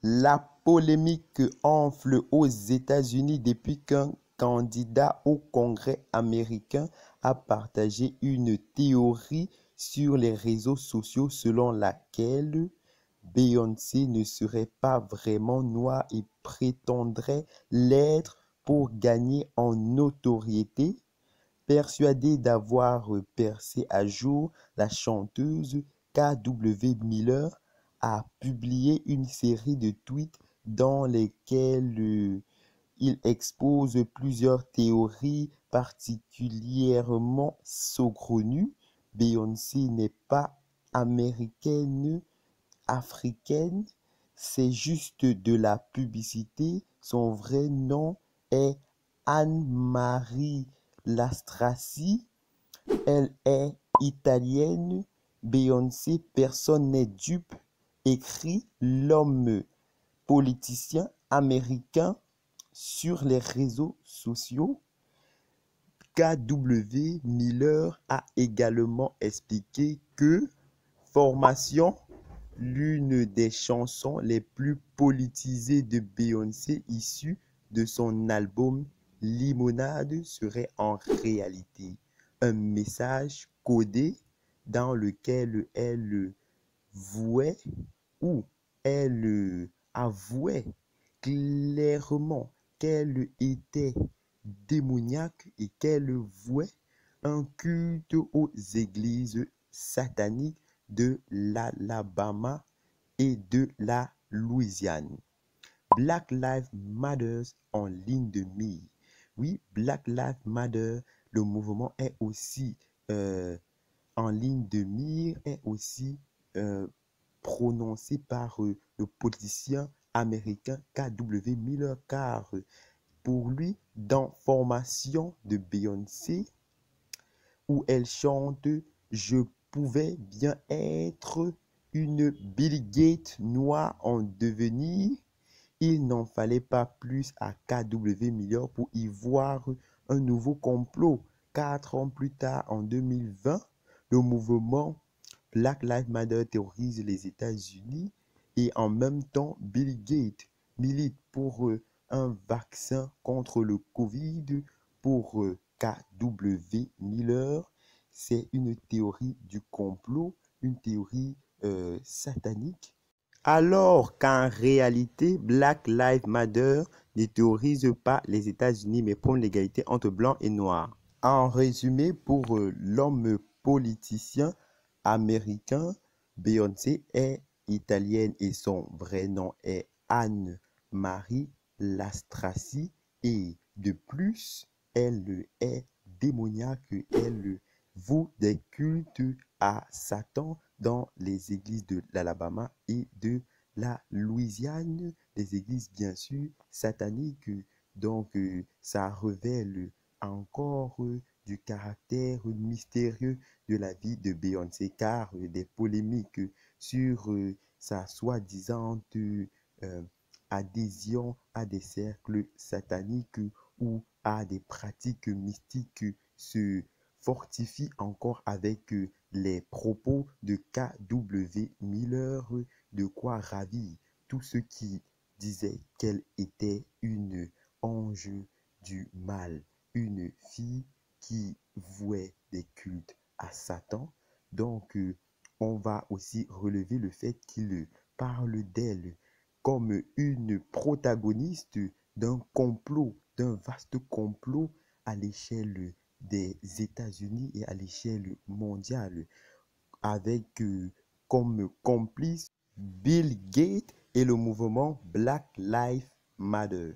La polémique enfle aux États-Unis depuis qu'un candidat au Congrès américain a partagé une théorie sur les réseaux sociaux selon laquelle Beyoncé ne serait pas vraiment noire et prétendrait l'être pour gagner en notoriété. Persuadée d'avoir percé à jour, la chanteuse K.W. Miller a publié une série de tweets dans lesquels il expose plusieurs théories particulièrement saugrenues. Beyoncé n'est pas américaine, africaine, c'est juste de la publicité. Son vrai nom est Anne-Marie Lastrassi. Elle est italienne. Beyoncé, personne n'est dupe, écrit l'homme politicien américain sur les réseaux sociaux. K.W. Miller a également expliqué que Formation, l'une des chansons les plus politisées de Beyoncé issue de son album Limonade, serait en réalité un message codé dans lequel elle vouait ou elle avouait clairement qu'elle était démoniaque et qu'elle vouait un culte aux églises sataniques de l'Alabama et de la Louisiane. Black Lives Matter en ligne de mire. Oui, Black Lives Matter, le mouvement est aussi en ligne de mire, est aussi prononcé par le politicien américain K.W. Miller, car pour lui, dans Formation de Beyoncé, où elle chante « Je pouvais bien être une Bill Gates noire en devenir », il n'en fallait pas plus à K.W. Miller pour y voir un nouveau complot. 4 ans plus tard, en 2020, le mouvement Black Lives Matter terrorise les États-Unis et en même temps, Bill Gates milite pour un vaccin contre le Covid pour K.W. Miller. C'est une théorie du complot, une théorie satanique. Alors qu'en réalité, Black Lives Matter ne théorise pas les États-Unis, mais prône l'égalité entre blancs et noirs. En résumé, pour l'homme politicien américain, Beyoncé est italienne et son vrai nom est Anne-Marie Lastrassi. Et de plus, elle est démoniaque, elle voue des cultes à Satan dans les églises de l'Alabama et de la Louisiane, les églises bien sûr sataniques. Donc ça révèle encore du caractère mystérieux de la vie de Beyoncé, car des polémiques sur sa soi-disant adhésion à des cercles sataniques ou à des pratiques mystiques se fortifie encore avec les propos de K.W. Miller, de quoi ravir tous ceux qui disaient qu'elle était une ange du mal, une fille qui vouait des cultes à Satan. Donc, on va aussi relever le fait qu'il parle d'elle comme une protagoniste d'un complot, d'un vaste complot à l'échelle des États-Unis et à l'échelle mondiale, avec comme complice Bill Gates et le mouvement Black Lives Matter.